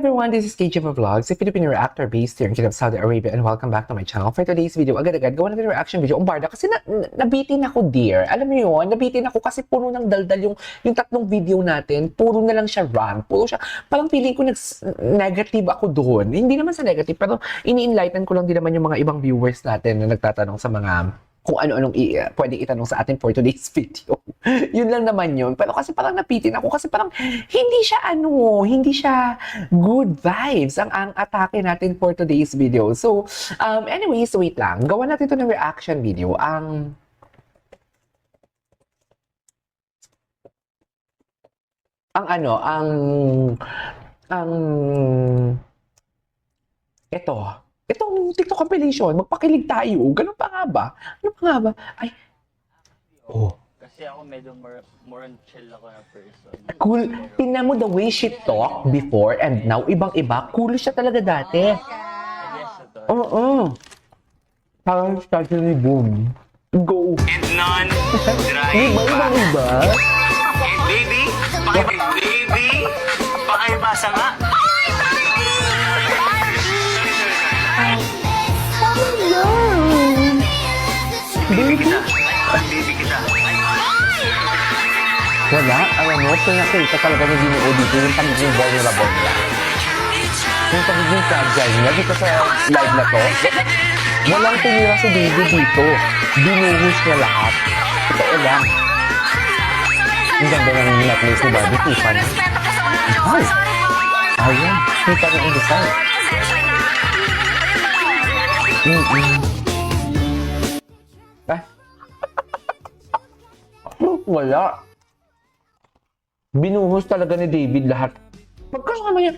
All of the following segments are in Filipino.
everyone, this is KJ Vlogs, a Filipino reactor based here in Kingdom of Saudi Arabia, and welcome back to my channel. For today's video, agad-agad gawa natin reaction video. Umbarda, kasi nabitin ako, dear. Alam mo yun, nabitin ako kasi puro ng daldal yung tatlong video natin. Puro na lang siya rant. Puro siya, parang feeling ko negative ako doon. Hindi naman sa negative, pero ini-enlighten ko lang din naman yung mga ibang viewers natin na nagtatanong sa mga kung ano-anong pwedeng itanong sa atin for today's video. Yun lang naman yun. Pero kasi parang napitin ako kasi parang hindi siya good vibes ang atake natin for today's video. So, anyways, wait lang. Gawa natin ito ng reaction video. Itong TikTok compilation, magpakilig tayo. Ganun pa nga ba? Ay, oh. Kasi ako medyo more on chill ako na person. Cool. Tingnan mo the way she talk before and now, ibang-iba. Cool siya talaga dati. I guess ito. Oo. Parang start ni Boom. Go. And none dry. Iba? And baby, pakibasa nga. Baby kita. Baby kita. Wala. Alam mo, pinakita talaga ni Ginoo dito yung pagiging vulnerable niya. Yung pagiging fragile niya dito sa live na to. Walang tinira si Baby dito. Binuhos niya lahat. Totoo lang. Ang ganda na yung necklace ni Barbie. Kita na. Ay! Ayan. Kita na yung design. Ah. Wala. Binuhos talaga ni David lahat. Pagkasama niya,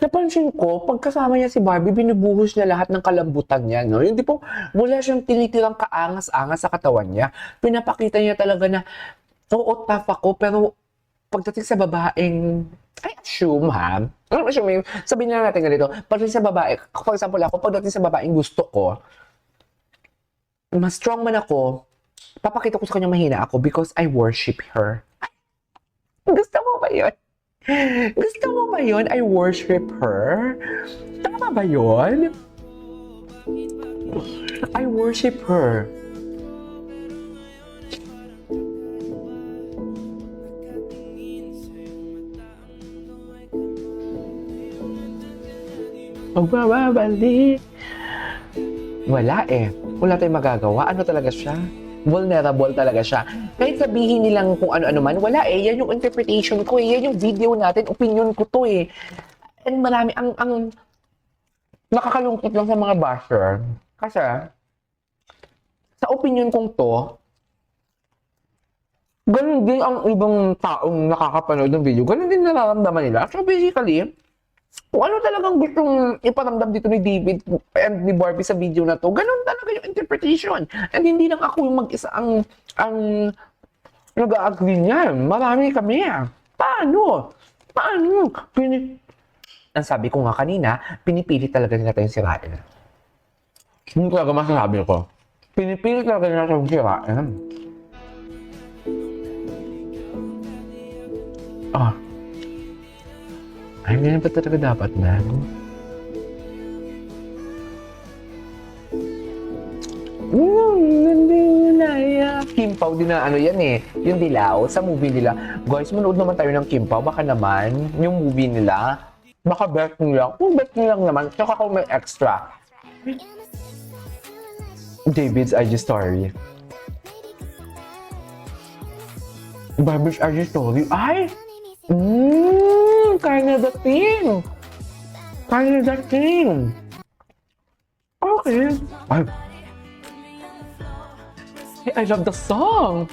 napansin ko, pagkasama niya si Barbie, binubuhos niya lahat ng kalambutan niya, no? Yung tipo, wala siyang tinitirang kaangas-angas sa katawan niya. Pinapakita niya talaga na, oo, tough ako, pero pagdating sa babaeng, I assume, ha? Sabihin na natin ganito, pagdating sa babae, for example ako, pagdating sa babaeng gusto ko, mas strong man ako, papakita ko sa kanya mahina ako because I worship her. Gusto mo ba yun? Gusto mo ba yun? I worship her? Tama ba yun? I worship her. Magbabalik. Wala eh. Wala tayong magagawa. Ano talaga siya? Vulnerable talaga siya. Kahit sabihin nilang kung ano-ano man, wala eh. Yan yung interpretation ko eh. Yan yung video natin. Opinion ko to eh. And marami, ang nakakalungkot lang sa mga basher. Kasi, sa opinion kong to, ganun din ang ibang taong nakakapanood ng video. Ganun din nararamdaman nila. So basically, kung ano talagang gustong iparamdam dito ni David and ni Barbie sa video na to, ganun talaga yung interpretation. And hindi lang ako yung mag-isa ang nag-agree niyan. Marami kami. Paano? Ang sabi ko nga kanina, pinipili talaga nila tayong sirain. Hindi talaga masasabi ko. Pinipili talaga nila tayong sirain. Ay, ganyan ba talaga dapat na? Kim Pao din na ano yan eh. Yung dilaw sa movie nila. Guys, manood naman tayo ng Kim Pao. Baka naman, yung movie nila, baka bet nyo lang. Kung bet nyo lang naman, tsaka kung may extra. David's IG story. Barbie's IG story. Ay! Canada King. Okay. I love the song.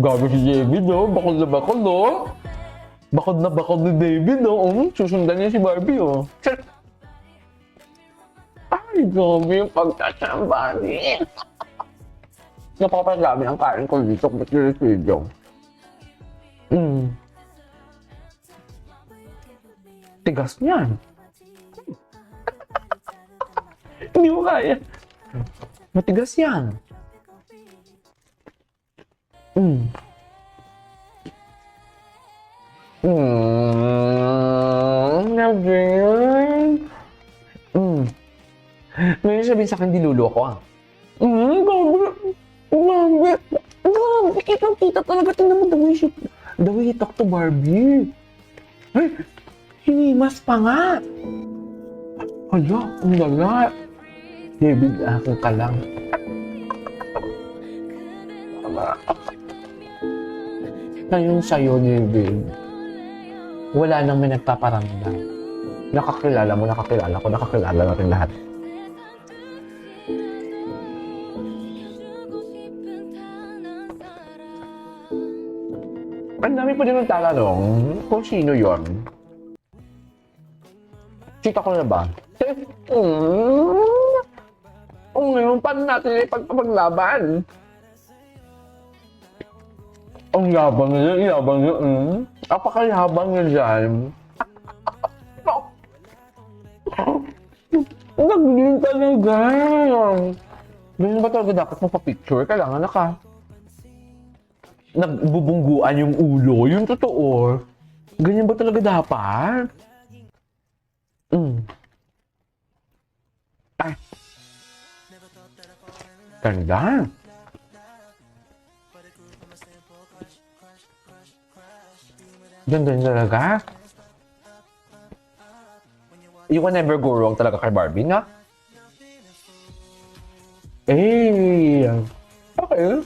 Gabi si David, no? Bakod na bakod, no? Bakod na bakod ni David, no? Susundan niya si Barbie, oh. Ay, gabi yung pagtatsamba niya. Napakapaglabi ang kain ko dito. Ba't yung video? Tigas niyan. Hindi mo kaya. Matigas yan. Ngayon sabihin sa akin, dilulo ako ah. Grabe. Grabe. Grabe. Kitang-kita talaga. Tingnan mo, the way he talk to Barbie. Ay, hinimas pa nga. Hala, ang lala. David, akin ka lang. Ngayon sa'yo, David, wala nang may nagpaparamdam. Nakakilala mo, nakakilala ko, nakakilala natin lahat. Ang dami pa din ng tatanong kung sino yon. Kita ko na ba? Ngayon, paano natin ipagpapaglaban? Ang yabang niya, Apakayabang niya dyan. Nag-green talaga. Ganyan ba talaga dapat magpa-picture? Kailangan nagbubungguan yung ulo. Yung totoo. Ganyan ba talaga dapat? Ay. Ganda. Ganda yun talaga. You can never go wrong talaga kay Barbie, na? Eh. Okay.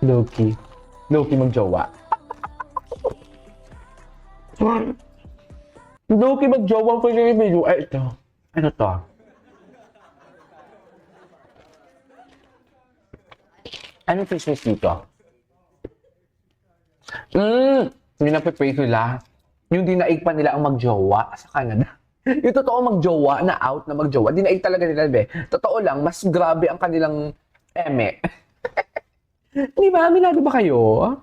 Loki. Loki magjowa. Loki magjowa ko yung video. Ay, ito. Ano to? Ano Christmas dito? Hindi na pray sila. Yung dinaig pa nila ang magjowa sa Canada. Yung totoo magjowa na out na magjowa. Dinaig talaga nila, be. Totoo lang, mas grabe ang kanilang eme. Di ba? Aminado ba kayo?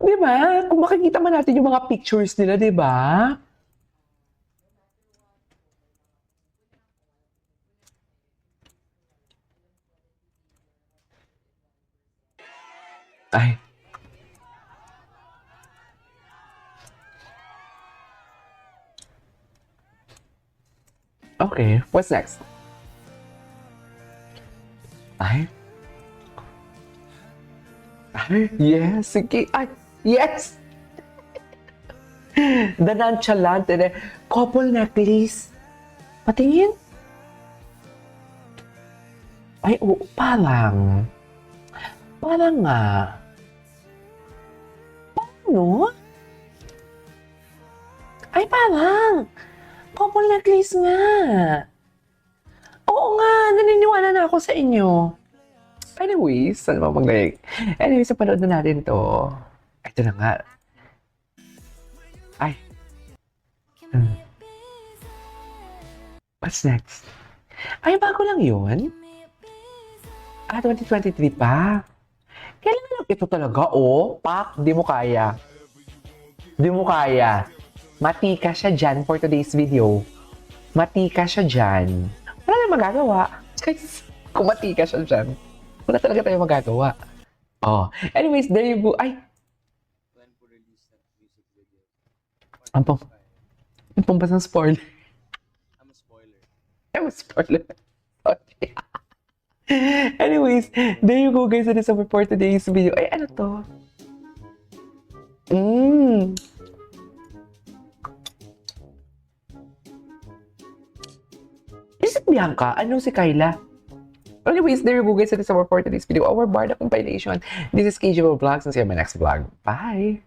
Di ba? Kung makikita man natin yung mga pictures nila, di ba? Ay. Okay, what's next? Ay. Ay, yes, sige. Ay, yes! The nonchalant and couple necklace. Patingin? Ay, oo, parang. Parang nga. Paano? Ay, parang. Couple necklace nga. Oo nga, naniniwala na ako sa inyo. Anyways, ano ba mag-like? Anyways, napanood na natin to. Ito na nga. Ay. What's next? Ay, bago lang yun? 2023 pa. Kailan lang ito talaga? Pak, di mo kaya. Di mo kaya. Matika siya dyan for today's video. Matika siya dyan. Wala na magagawa. Guys, kung matika siya dyan, wala talaga tayo magagawa. Anyways, there you go. Ay! Ang pampas ng spoiler. I'm a spoiler. Sorry. Anyways, there you go guys. That is all for today's video. Ay, ano to? Is it Bianca? Ano si Kyla? Anyways, there you go guys. That is all for today's video. Our Barda compilation. This is KGO Vlogs. And see you in my next vlog. Bye!